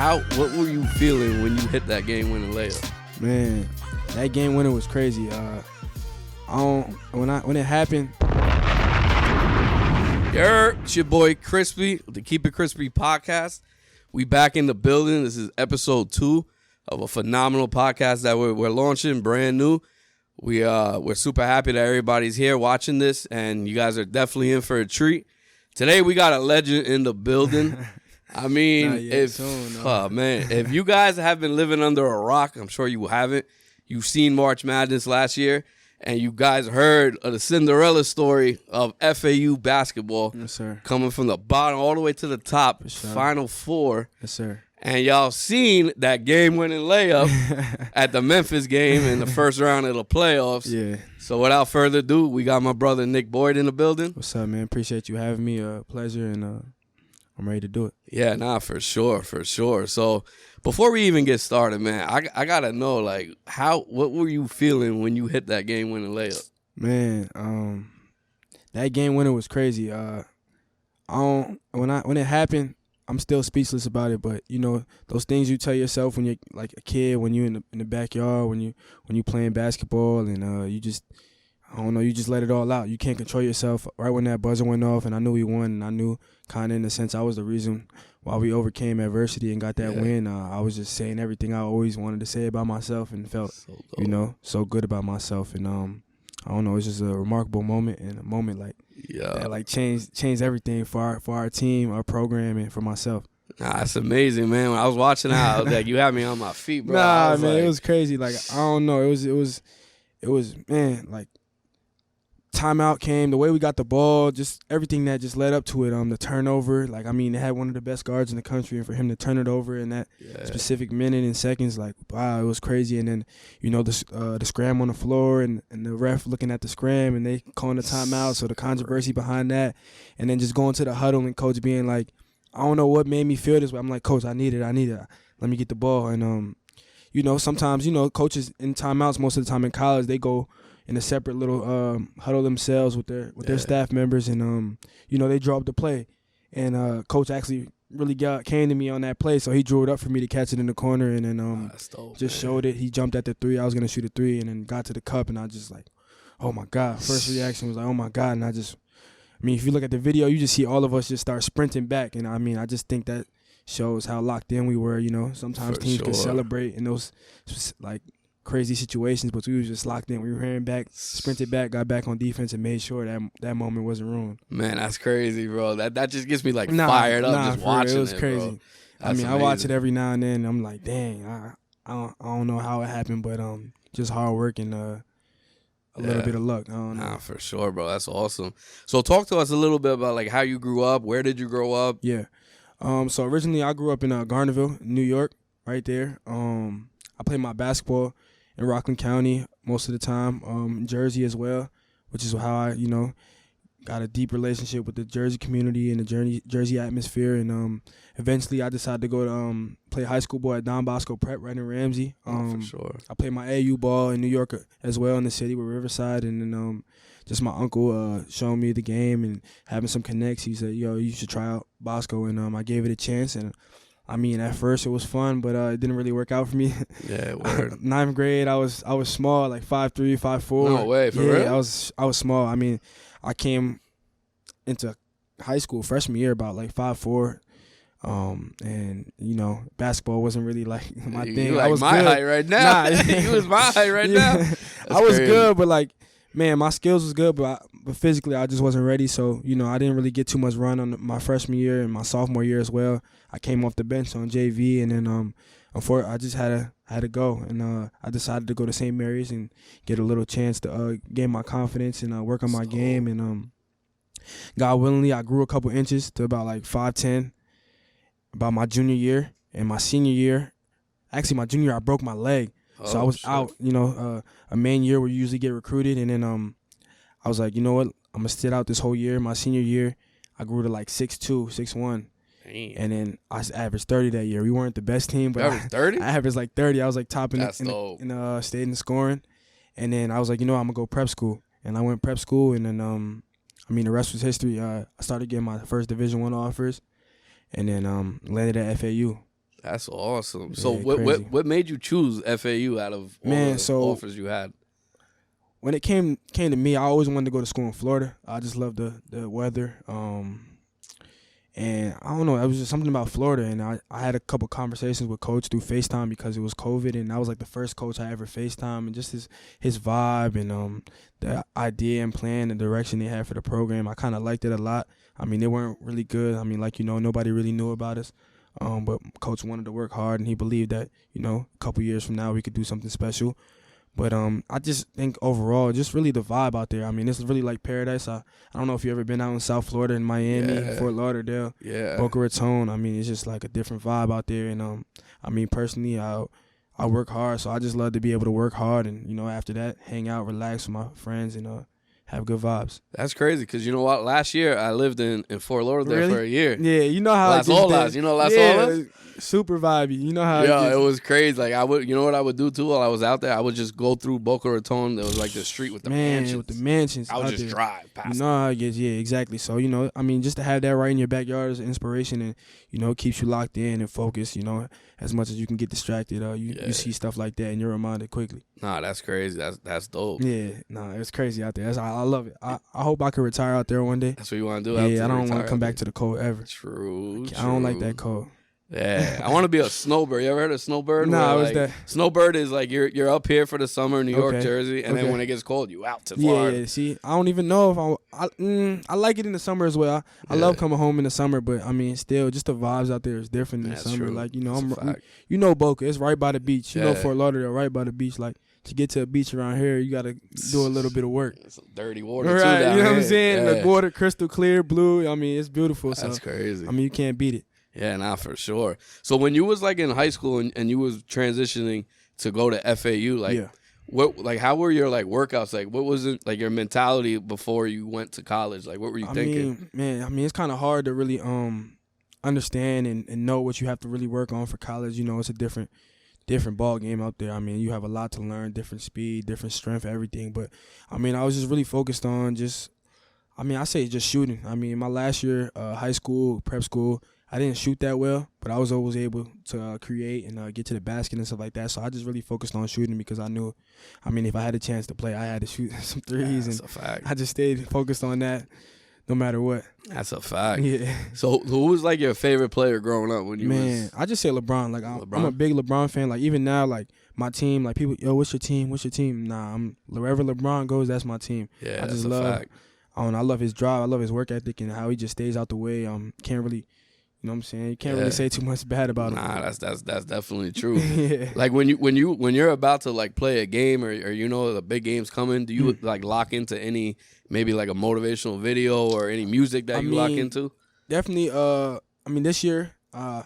What were you feeling when you hit that game-winning layup? Man, that game winner was crazy. When it happened. It's your boy CrisP, the Keep It Crispy podcast. We back in the building. This is episode 2 of a phenomenal podcast that we're launching, brand new. We're super happy that everybody's here watching this, and you guys are definitely in for a treat. Today we got a legend in the building. I mean, if you guys have been living under a rock, I'm sure you haven't. You've seen March Madness last year, and you guys heard of the Cinderella story of FAU basketball. Yes, sir. Coming from the bottom all the way to the top, sure. Final Four. Yes, sir. And y'all seen that game-winning layup at the Memphis game in the first round of the playoffs. Yeah. So without further ado, we got my brother Nick BOYD in the building. What's up, man? Appreciate you having me. Pleasure, and I'm ready to do it. Yeah, for sure. So before we even get started, man, I gotta know, like, what were you feeling when you hit that game-winning layup? Man, that game winner was crazy. When it happened, I'm still speechless about it, but you know those things you tell yourself when you're like a kid, when you're in the backyard, when you playing basketball, and you just let it all out. You can't control yourself. Right when that buzzer went off, and I knew we won, and I knew kind of in a sense I was the reason why we overcame adversity and got that win. I was just saying everything I always wanted to say about myself and felt so good about myself, and I don't know, it's just a remarkable moment, and a moment that like changed everything for our team, our program, and for myself. Nah, it's amazing, man. When I was watching that, I was like, you had me on my feet, bro. Nah, man, it was crazy. Like, I don't know, it was man, like, timeout came, the way we got the ball, just everything that just led up to it. The turnover, like, I mean, they had one of the best guards in the country, and for him to turn it over in that specific minute and seconds, like, wow, it was crazy. And then, you know, the scram on the floor, and the ref looking at the scram, and they calling the timeout, so the controversy behind that, and then just going to the huddle and coach being like, I don't know what made me feel this way. I'm like, Coach, I need it. Let me get the ball. And you know, sometimes, you know, coaches in timeouts most of the time in college, they go in a separate little huddle themselves with their staff members, and you know, they draw up the play, and coach actually really came to me on that play, so he drew it up for me to catch it in the corner, and then showed it. He jumped at the 3. I was gonna shoot a 3, and then got to the cup, and I just like, oh my God. First reaction was like, oh my God, and I mean, if you look at the video, you just see all of us just start sprinting back, and I mean, I just think that shows how locked in we were. You know, sometimes teams can celebrate in those like crazy situations, but we was just locked in. We were hearing back, sprinted back, got back on defense, and made sure that moment wasn't ruined. Man, that's crazy, bro. That just gets me like fired up just watching it. It was crazy. Bro. I mean, amazing. I watch it every now and then, and I'm like, dang, I don't know how it happened, but just hard work and a little bit of luck. I don't know. Nah, for sure, bro. That's awesome. So talk to us a little bit about like how you grew up. Where did you grow up? Yeah. So originally I grew up in Garnerville, New York, right there. I played my basketball in Rockland County most of the time, Jersey as well, which is how I, you know, got a deep relationship with the Jersey community and the Jersey atmosphere. And eventually I decided to go to play high school ball at Don Bosco Prep right in Ramsey. For sure. I played my AU ball in New York as well, in the city with Riverside. And then just my uncle showing me the game and having some connects. He said, yo, you should try out Bosco. And I gave it a chance. And I mean, at first it was fun, but it didn't really work out for me. Yeah, word. Ninth grade, I was small, like 5'3", 5'4". No way, for real? I was small. I mean, I came into high school freshman year about like 5'4", and you know, basketball wasn't really like my thing. Like, I was my good. height right now. You was my height right now. I was good, but like, man, my skills was good, but physically I just wasn't ready. So, you know, I didn't really get too much run on my freshman year and my sophomore year as well. I came off the bench on JV, and then I just had to go, and I decided to go to St. Mary's and get a little chance to gain my confidence and work on my game. And God willingly, I grew a couple inches to about like 5'10", about my junior year. And my senior year, actually my junior year, I broke my leg. So I was out, you know, a main year where you usually get recruited. And then I was like, you know what, I'm going to sit out this whole year. My senior year, I grew to like 6'2", 6'1". Damn. And then I averaged 30 that year. We weren't the best team, but averaged 30? I averaged like 30. I was like top in state in scoring. And then I was like, you know, I'm going to go prep school. And I went prep school, and then, I mean, the rest was history. I started getting my first Division I offers, and then landed at FAU. That's awesome. So Yeah, what crazy. what made you choose FAU out of all the offers you had? When it came to me, I always wanted to go to school in Florida. I just loved the weather. And I don't know, it was just something about Florida. And I had a couple conversations with Coach through FaceTime because it was COVID. And that was like the first coach I ever FaceTime. And just his vibe and the idea and plan and direction they had for the program, I kind of liked it a lot. I mean, they weren't really good. I mean, like, nobody really knew about us. But Coach wanted to work hard, and he believed that, a couple years from now we could do something special. But I just think overall, just really the vibe out there. I mean, this is really like paradise. I don't know if you've ever been out in South Florida, in Miami, Fort Lauderdale, Boca Raton. I mean, it's just like a different vibe out there. And I mean, personally, I work hard, so I just love to be able to work hard and, after that, hang out, relax with my friends, and have good vibes. That's crazy because you know what? Last year I lived in Fort Lauderdale for a year. Yeah, you know how Las Olas. You know Las Olas? Super vibey. You know how it was crazy. Like you know what I would do too while I was out there? I would just go through Boca Raton. There was like the street with the mansions. With the mansions. I would just drive past. You know how it gets, exactly. So, I mean, just to have that right in your backyard is inspiration and, it keeps you locked in and focused, as much as you can get distracted. You see stuff like that and you're reminded quickly. Nah, that's crazy. That's dope. Yeah, it's crazy out there. I love it. I hope I can retire out there one day. That's what you want to do? Yeah, I don't want to come back to the cold ever. True. I don't like that cold. Yeah, I want to be a snowbird. You ever heard of snowbird? Nah, what's that? Snowbird is like you're up here for the summer in New York, Jersey, and then when it gets cold, you out to Florida. Yeah, see, I don't even know if I like it in the summer as well. I love coming home in the summer, but I mean, still, just the vibes out there is different in the summer. True. Like, Boca, it's right by the beach. Fort Lauderdale, right by the beach. Like, to get to a beach around here, you got to do a little bit of work. It's some dirty water, right, too, down you know here. what I'm saying? Yeah. The water, crystal clear, blue. I mean, it's beautiful. That's crazy. I mean, you can't beat it. Yeah, nah, for sure. So when you was like in high school and you was transitioning to go to FAU, like how were your like workouts? Like what was it like your mentality before you went to college? Like what were you thinking? I mean, it's kind of hard to really understand and know what you have to really work on for college. It's a different ball game out there. I mean, you have a lot to learn, different speed, different strength, everything. But I mean, I was just really focused on I say just shooting. I mean, my last year, high school, prep school, I didn't shoot that well, but I was always able to create and get to the basket and stuff like that. So I just really focused on shooting because I knew, I mean, if I had a chance to play, I had to shoot some threes. That's a fact. I just stayed focused on that no matter what. That's a fact. Yeah. So who was like your favorite player growing up when you was? I just say LeBron. Like I'm a big LeBron fan. Like even now, like my team, like people, what's your team? What's your team? Nah, wherever LeBron goes, that's my team. Yeah, I just that's a fact. I love his drive. I love his work ethic and how he just stays out the way. Can't really. You know what I'm saying? You can't really say too much bad about him. Nah, that's definitely true. Yeah. Like when you're about to like play a game or the big game's coming, do you like lock into any maybe like a motivational video or any music that you lock into? Definitely. I mean, this year I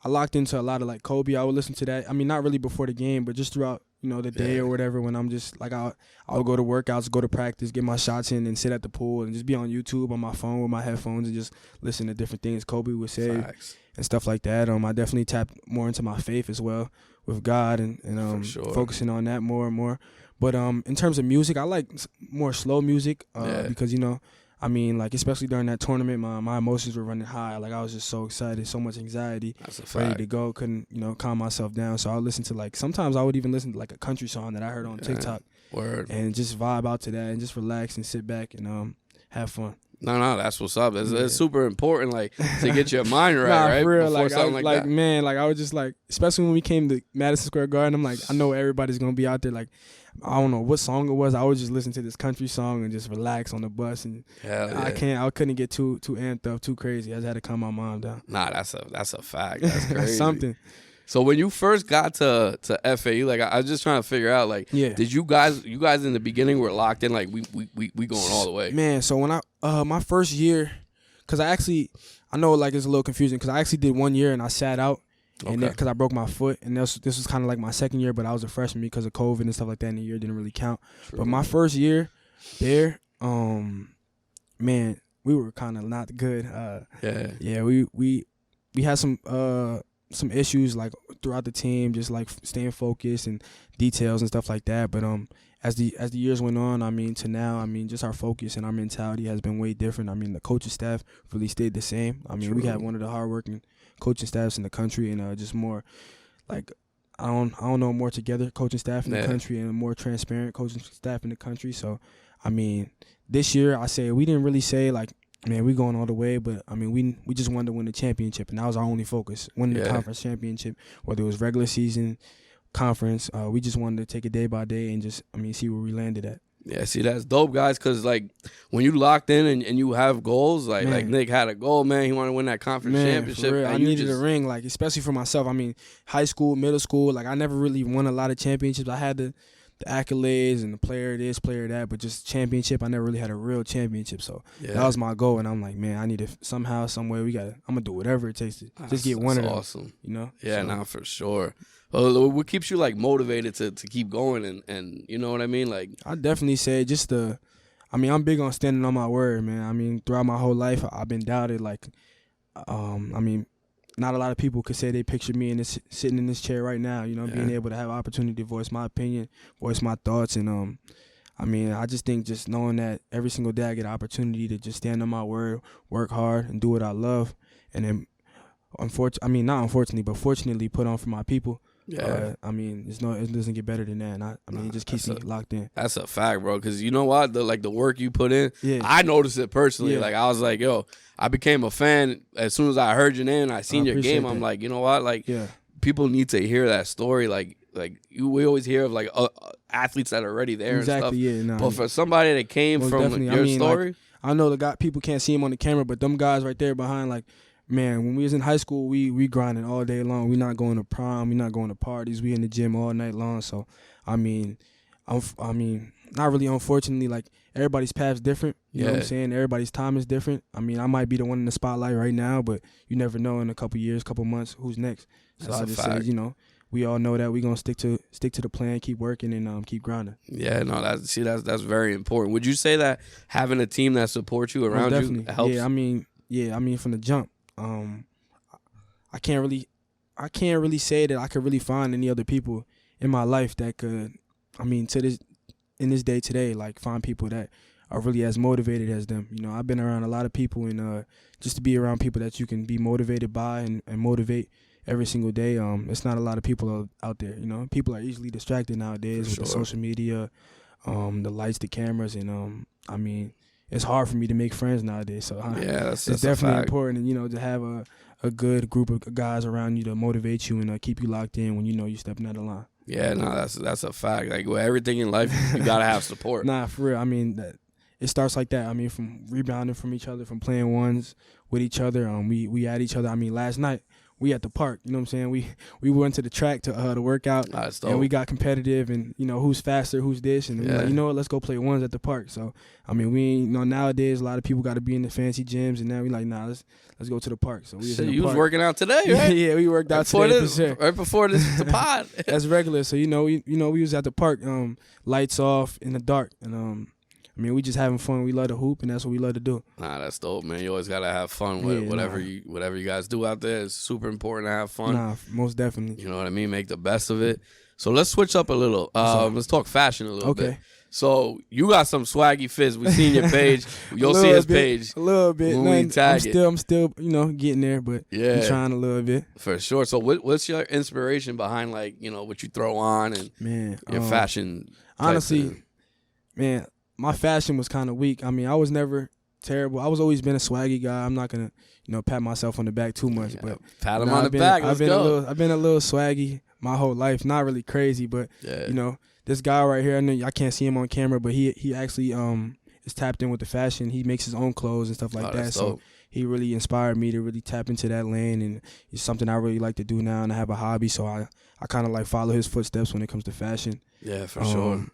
locked into a lot of like Kobe. I would listen to that. I mean, not really before the game, but just throughout the day or whatever. When I'm just like I'll go to workouts, go to practice, get my shots in, and sit at the pool and just be on YouTube on my phone with my headphones and just listen to different things Kobe would say and stuff like that. I definitely tapped more into my faith as well with God and focusing on that more and more. But in terms of music, I like more slow music because I mean, like, especially during that tournament, my emotions were running high. Like, I was just so excited, so much anxiety, ready to go. Couldn't, calm myself down. So I would listen to, like, sometimes I would even listen to, like, a country song that I heard on TikTok. Word. And just vibe out to that and just relax and sit back and have fun. No, that's what's up. It's super important, like, to get your mind right, right? For real. Before I was just, like, especially when we came to Madison Square Garden, I'm like, I know everybody's going to be out there, like, I don't know what song it was. I would just listen to this country song and just relax on the bus, and I couldn't get too amped up, too crazy. I just had to calm my mom down. Nah, that's a fact. That's crazy. That's something. So when you first got to FAU, like I was just trying to figure out, like, did you guys in the beginning were locked in, like we going all the way? Man, so when my first year, because I know like it's a little confusing because I actually did 1 year and I sat out. And because I broke my foot, and this was kind of like my second year, but I was a freshman because of COVID and stuff like that, and the year didn't really count. True. But my first year there, man, we were kind of not good. We had some issues like throughout the team, just like staying focused and details and stuff like that. But as the years went on, I mean, to now, I mean, just our focus and our mentality has been way different. I mean, the coaching staff really stayed the same. I mean, we had one of the hardworking coaching staffs in the country, and just more like I don't know, more together coaching staff in the country and a more transparent coaching staff in the country. So, I mean, this year I say we didn't really say like, man, we going all the way, but I mean, we just wanted to win the championship, and that was our only focus, winning the conference championship, whether it was regular season, conference. We just wanted to take it day by day and just, I mean, see where we landed at. Yeah, see, that's dope, guys, because, like, when you locked in and you have goals, like Nick had a goal, man. He wanted to win that conference championship. For real. I needed a ring, like, especially for myself. I mean, high school, middle school, like, I never really won a lot of championships. I had the accolades and the player this, player that, but just championship, I never really had a real championship. So that was my goal, and I'm like, man, I need to somehow, some way, I'm going to do whatever it takes to just get one of them. Awesome. You know? Yeah, so. For sure. Well, what keeps you, like, motivated to keep going and you know what I mean? Like, I definitely say just I mean, I'm big on standing on my word, man. I mean, throughout my whole life, I've been doubted. Like, I mean, not a lot of people could say they picture me sitting in this chair right now, you know, being able to have opportunity to voice my opinion, voice my thoughts. And, I mean, I just think just knowing that every single day I get an opportunity to just stand on my word, work hard, and do what I love. And then, not unfortunately, but fortunately put on for my people. Yeah, I mean, it doesn't get better than that. And I mean, it just keeps me locked in. That's a fact, bro. Because you know what, the work you put in, I noticed it personally. Yeah. Like, I was like, yo, I became a fan as soon as I heard your name and I seen your game. I'm like, you know what, like, people need to hear that story. Like we always hear of like athletes that are already there and stuff. But for somebody that came from your story, like, I know people can't see him on the camera, but them guys right there behind, like, man, when we was in high school, we grinding all day long. We not going to prom. We not going to parties. We in the gym all night long. So, I mean, not really, unfortunately, like, everybody's path's different. You know what I'm saying? Everybody's time is different. I mean, I might be the one in the spotlight right now, but you never know in a couple years, couple months, who's next. So I just say, you know, we all know that we're gonna stick to the plan, keep working, and keep grinding. Yeah, no, that's very important. Would you say that having a team that supports you around you helps? Yeah, I mean, from the jump. I can't really say that I could really find any other people in my life that could, I mean, in this day today, like, find people that are really as motivated as them. You know, I've been around a lot of people, and just to be around people that you can be motivated by and motivate every single day. It's not a lot of people out there. You know, people are easily distracted nowadays with the social media, the lights, the cameras, and I mean, it's hard for me to make friends nowadays. So that's it's definitely important, you know, to have a good group of guys around you to motivate you and keep you locked in when you know you're stepping out of line. Yeah, no, that's a fact. Like, with everything in life, you gotta have support. Nah, for real. I mean, it starts like that. I mean, from rebounding from each other, from playing ones with each other. We at each other. I mean, last night we at the park. You know what I'm saying? We went to the track to work out, and we got competitive. And you know, who's faster, who's this, and we like, you know what? Let's go play ones at the park. So I mean, nowadays a lot of people got to be in the fancy gyms, and now we like, nah, let's go to the park. So you was working out today, right? Yeah, we worked out today for sure. Right before the pod. That's regular. So we was at the park, lights off in the dark, and I mean, we just having fun. We love to hoop, and that's what we love to do. Nah, that's dope, man. You always gotta have fun with whatever you guys do out there. It's super important to have fun. Nah, most definitely. You know what I mean? Make the best of it. So let's switch up a little. Let's talk fashion a little bit. So you got some swaggy fits. We seen your page. You'll see his page. A little bit. When we tag I'm still, getting there, but I'm trying a little bit. For sure. So what's your inspiration behind, like, what you throw on and your fashion? Honestly, man, my fashion was kind of weak. I mean, I was never terrible. I was always been a swaggy guy. I'm not gonna, pat myself on the back too much, but pat him on the back. Let's go. I've been a little swaggy my whole life. Not really crazy, but this guy right here, I know I can't see him on camera, but he actually is tapped in with the fashion. He makes his own clothes and stuff like that. So he really inspired me to really tap into that lane, and it's something I really like to do now, and I have a hobby, so I kind of like follow his footsteps when it comes to fashion. Yeah, for sure.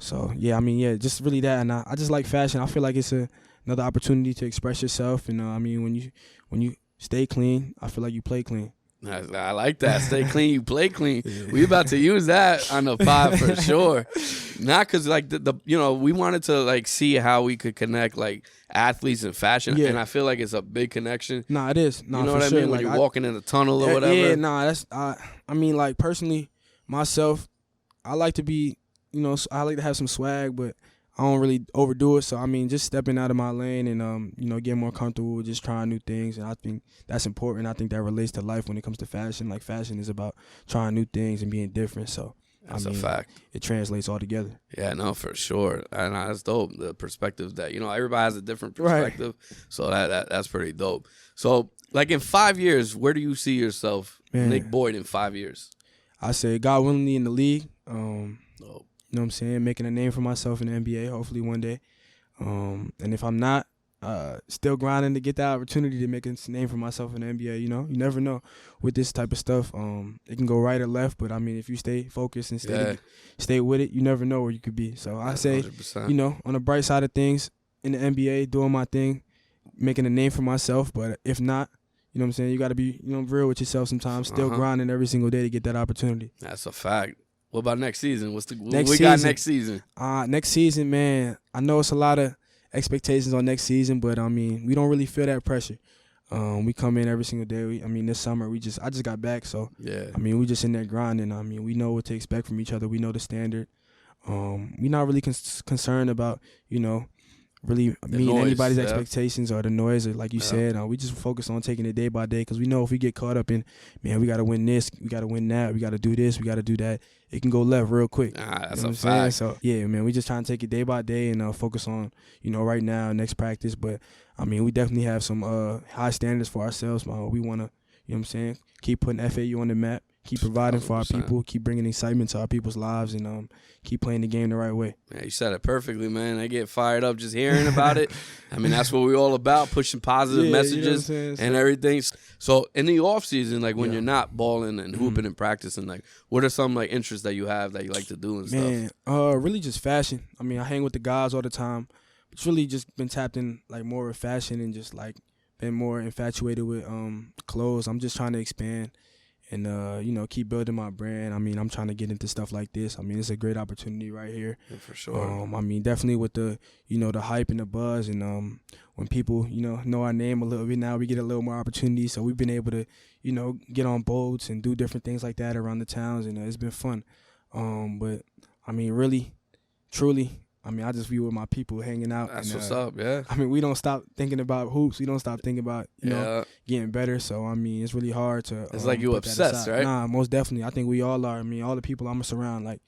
So, I mean, just really that. And I just like fashion. I feel like it's another opportunity to express yourself. And, I mean, when you stay clean, I feel like you play clean. I like that. Stay clean, you play clean. We about to use that on the pod for sure. Not because like the we wanted to like see how we could connect like athletes and fashion, and I feel like it's a big connection. Nah, it is. Nah, you know for what sure. I mean? When you're walking in the tunnel or whatever. Yeah, nah, that's I mean, like personally, myself, I like to be, I like to have some swag, but I don't really overdo it. So I mean, just stepping out of my lane and getting more comfortable, just trying new things, and I think that's important. I think that relates to life when it comes to fashion. Like fashion is about trying new things and being different. So that's a fact. It translates all together. Yeah, no, for sure. And that's dope. The perspective that everybody has a different perspective, so that's pretty dope. So like in 5 years, where do you see yourself, Nick Boyd, in 5 years? I say God willingly in the league. Dope. You know what I'm saying? Making a name for myself in the NBA, hopefully one day. And if I'm not, still grinding to get the opportunity to make a name for myself in the NBA. You never know with this type of stuff. It can go right or left, but I mean, if you stay focused and stay with it, you never know where you could be. So I say, 100%. On the bright side of things, in the NBA, doing my thing, making a name for myself. But if not, you know what I'm saying? You got to be, real with yourself sometimes. Still grinding every single day to get that opportunity. That's a fact. What about next season? What got next season? Next season, man, I know it's a lot of expectations on next season, but I mean, we don't really feel that pressure. We come in every single day. This summer I just got back, so I mean, we just in there grinding. I mean, we know what to expect from each other. We know the standard. We're not really concerned about really meeting anybody's expectations or the noise, or like you said. We just focus on taking it day by day, because we know if we get caught up in, man, we got to win this, we got to win that, we got to do this, we got to do that, it can go left real quick. That's a fact. So yeah, man, we just trying to take it day by day and focus on right now, next practice. But I mean, we definitely have some high standards for ourselves. We want to keep putting FAU on the map, keep providing 100%. For our people, keep bringing excitement to our people's lives, and keep playing the game the right way. Yeah, you said it perfectly, man. I get fired up just hearing about it. I mean, that's what we're all about, pushing positive messages and everything. So in the off season, like when you're not balling and hooping and practicing, like what are some like interests that you have that you like to do and stuff? Really just fashion. I mean, I hang with the guys all the time. It's really just been tapped in like more with fashion and just like been more infatuated with clothes. I'm just trying to expand and keep building my brand. I mean, I'm trying to get into stuff like this. I mean, it's a great opportunity right here. Yeah, for sure. I mean, definitely with the the hype and the buzz, and when people know our name a little bit now, we get a little more opportunity. So we've been able to get on boats and do different things like that around the towns, and it's been fun. But I mean, really, truly, I mean, I just be with my people hanging out. That's what's up, yeah. I mean, we don't stop thinking about hoops. We don't stop thinking about, getting better. So, I mean, it's really hard to It's like you obsessed, right? Nah, most definitely. I think we all are. I mean, all the people I'm around, like,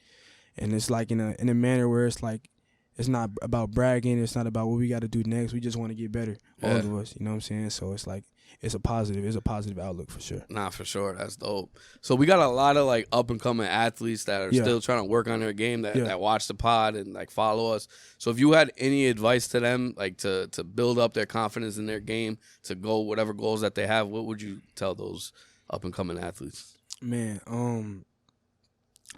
and it's like in a manner where it's like, it's not about bragging. It's not about what we got to do next. We just want to get better, all of us. You know what I'm saying? So, it's like, it's a positive outlook for sure. Nah, for sure. That's dope. So we got a lot of like up and coming athletes that are still trying to work on their game that watch the pod and like follow us. So if you had any advice to them, like to build up their confidence in their game, to go whatever goals that they have, what would you tell those up and coming athletes? Man,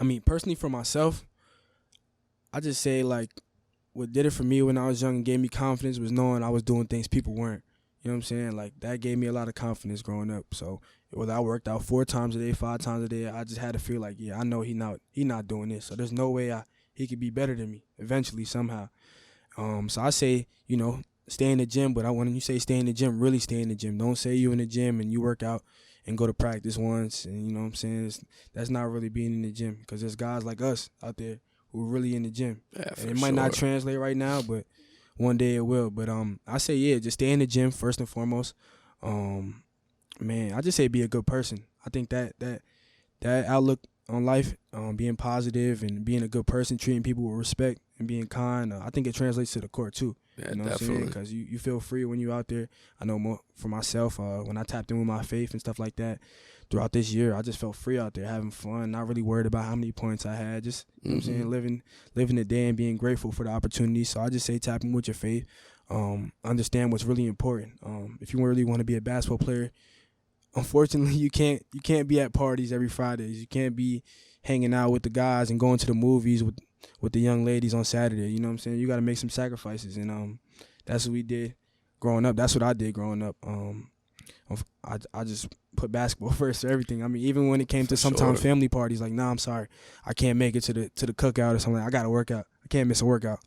I mean, personally for myself, I just say like what did it for me when I was young and gave me confidence was knowing I was doing things people weren't. You know what I'm saying? Like, that gave me a lot of confidence growing up. So, whether I worked out 4 times a day, 5 times a day, I just had to feel like, yeah, I know he not doing this. So, there's no way he could be better than me eventually, somehow. So, I say, stay in the gym. But when you say stay in the gym, really stay in the gym. Don't say you in the gym and you work out and go to practice once. And, you know what I'm saying? That's not really being in the gym, because there's guys like us out there who are really in the gym. Yeah, and it might not translate right now, but one day it will. But I say, just stay in the gym first and foremost. Man, I just say be a good person. I think that outlook on life, being positive and being a good person, treating people with respect and being kind, I think it translates to the court too. Yeah, you know definitely. What I'm saying? Because you feel free when you're out there. I know more for myself, when I tapped in with my faith and stuff like that throughout this year, I just felt free out there, having fun, not really worried about how many points I had, just, you know what I'm saying, living the day and being grateful for the opportunity. So I just say tap in with your faith, understand what's really important. If you really want to be a basketball player, unfortunately, you can't be at parties every Fridays. You can't be hanging out with the guys and going to the movies with the young ladies on Saturday. You know what I'm saying? You got to make some sacrifices, and that's what we did growing up. That's what I did growing up. I just put basketball first for everything. I mean, even when it came to sometimes family parties, like, nah, I'm sorry, I can't make it to the cookout or something. I gotta work out. I can't miss a workout.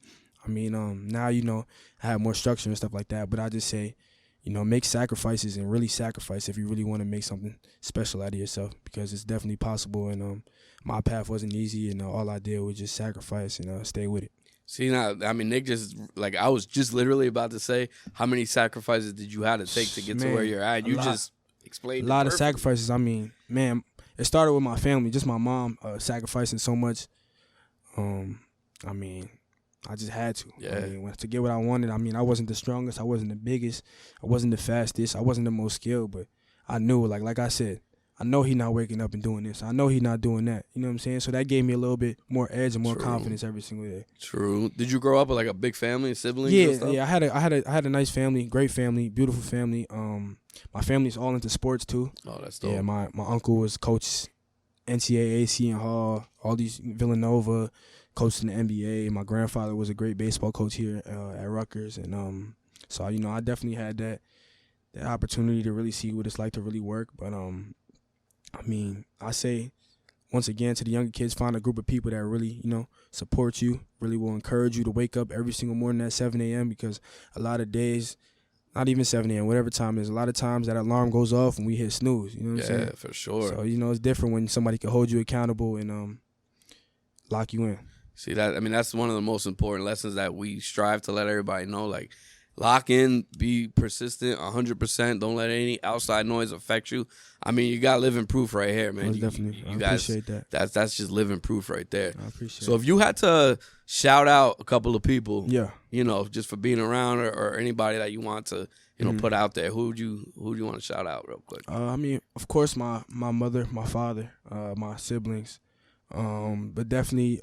I mean, now, you know, I have more structure and stuff like that. But I just say, you know, make sacrifices and really sacrifice if you really want to make something special out of yourself, because it's definitely possible. And my path wasn't easy, and all I did was just sacrifice and stay with it. See, now, I mean, Nick just, like, I was just literally about to say, how many sacrifices did you have to take to get to where you're at? You just explained a lot it of sacrifices. I mean, man, it started with my family, just my mom sacrificing so much. I mean, I just had to. Yeah. I mean, to get what I wanted, I mean, I wasn't the strongest, I wasn't the biggest, I wasn't the fastest, I wasn't the most skilled, but I knew, like I said, I know he not waking up and doing this. I know he not doing that. You know what I'm saying? So that gave me a little bit more edge and more confidence every single day. True. Did you grow up with like a big family, siblings? Yeah, and stuff? yeah. I had a nice family, great family, beautiful family. My family's all into sports too. Oh, that's dope. Yeah, my uncle was coach NCAA, Seton Hall, all these Villanova, coached in the NBA. My grandfather was a great baseball coach here at Rutgers, and so you know, I definitely had that opportunity to really see what it's like to really work. But I mean, I say, once again, to the younger kids, find a group of people that really, you know, support you, really will encourage you to wake up every single morning at 7 a.m. because a lot of days, not even 7 a.m., whatever time it is, a lot of times that alarm goes off and we hit snooze. You know what I'm saying? Yeah, for sure. So, you know, it's different when somebody can hold you accountable and lock you in. See, that, I mean, that's one of the most important lessons that we strive to let everybody know. Like, lock in, be persistent, 100%. Don't let any outside noise affect you. I mean, you got living proof right here, man. Definitely. You I guys, appreciate that. That's just living proof right there. I appreciate So it. if you had to shout out a couple of people, Yeah. you know, just for being around or anybody that you want to, you know, put out there, who would you want to shout out real quick? I mean, of course, my mother, my father, my siblings, but definitely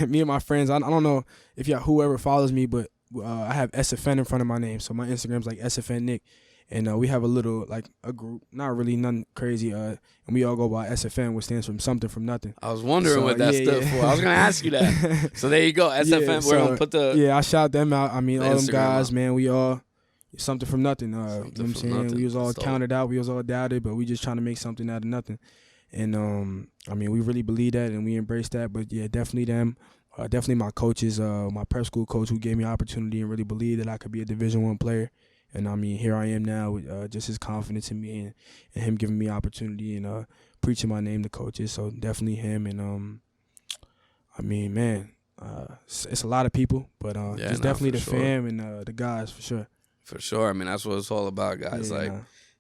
me and my friends. I don't know if whoever follows me, but I have SFN in front of my name, so my Instagram's like SFN Nick, and we have a little, like, a group, not really nothing crazy, and we all go by SFN, which stands for something from nothing. I was wondering what that stood for. I was gonna ask you that. So there you go, SFN. We're gonna put the I shout them out. I mean, all them Instagram guys, out. Man, we all something from nothing. You know what I'm saying? Nothing. We was all That's dope. counted out, we was all doubted, but we just trying to make something out of nothing. And I mean, we really believe that and we embrace that. But yeah, definitely them. Definitely my coaches, my prep school coach who gave me opportunity and really believed that I could be a Division I player. And I mean, here I am now with just his confidence in me and him giving me opportunity and preaching my name to coaches. So definitely him. And I mean, man, it's a lot of people, but just definitely the fam and the guys for sure. For sure. I mean, that's what it's all about, guys. Yeah, like,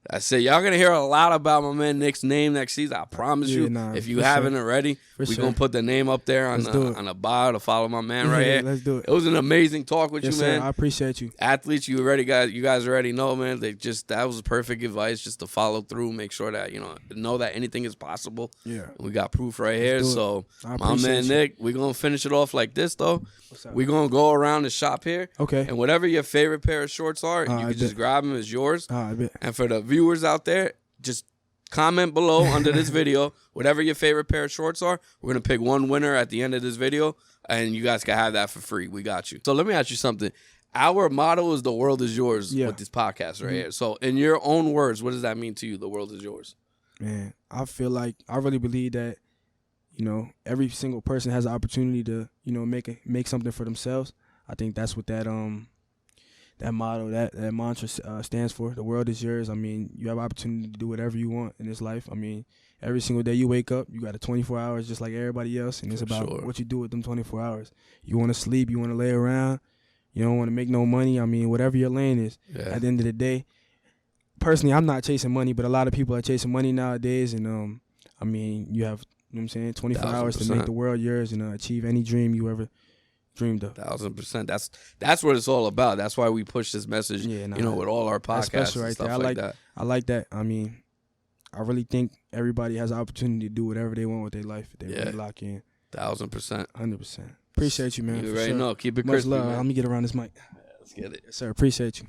I said, y'all gonna hear a lot about my man Nick's name next season. I promise you. If you haven't already, we're gonna put the name up there on the bio to follow my man right here. Let's do it. It was an amazing talk with you, man. Sir, I appreciate you. Athletes, you guys already know, man. That was perfect advice, just to follow through, make sure that know that anything is possible. Yeah. We got proof right here. So my man you. Nick, we're gonna finish it off like this though. We're gonna go around the shop here. Okay. And whatever your favorite pair of shorts are, you can just grab them as yours. I bet. And for the viewers out there, just comment below under this video whatever your favorite pair of shorts are. We're going to pick one winner at the end of this video, and you guys can have that for free. We got you. So let me ask you something. Our motto is the world is yours with this podcast right here. So in your own words, what does that mean to you, the world is yours? Man, I feel like I really believe that, every single person has an opportunity to, make something for themselves. I think that's what that motto, that mantra stands for. The world is yours. I mean, you have opportunity to do whatever you want in this life. I mean, every single day you wake up, you got 24 hours just like everybody else, and it's about what you do with them 24 hours. You want to sleep, you want to lay around, you don't want to make no money. I mean, whatever your lane is. Yeah. At the end of the day, personally, I'm not chasing money, but a lot of people are chasing money nowadays, and I mean, you have, 24 hours to make the world yours and achieve any dream you ever dreamed of. 1,000%. That's what it's all about. That's why we push this message, with all our podcasts and stuff like that. I like that. I mean, I really think everybody has an opportunity to do whatever they want with their life if they really lock in. 1,000%. 100%. Appreciate you, man. You already know. Keep it much crispy, love. man. Let me get around this mic. Let's get it. Yes, sir. Appreciate you.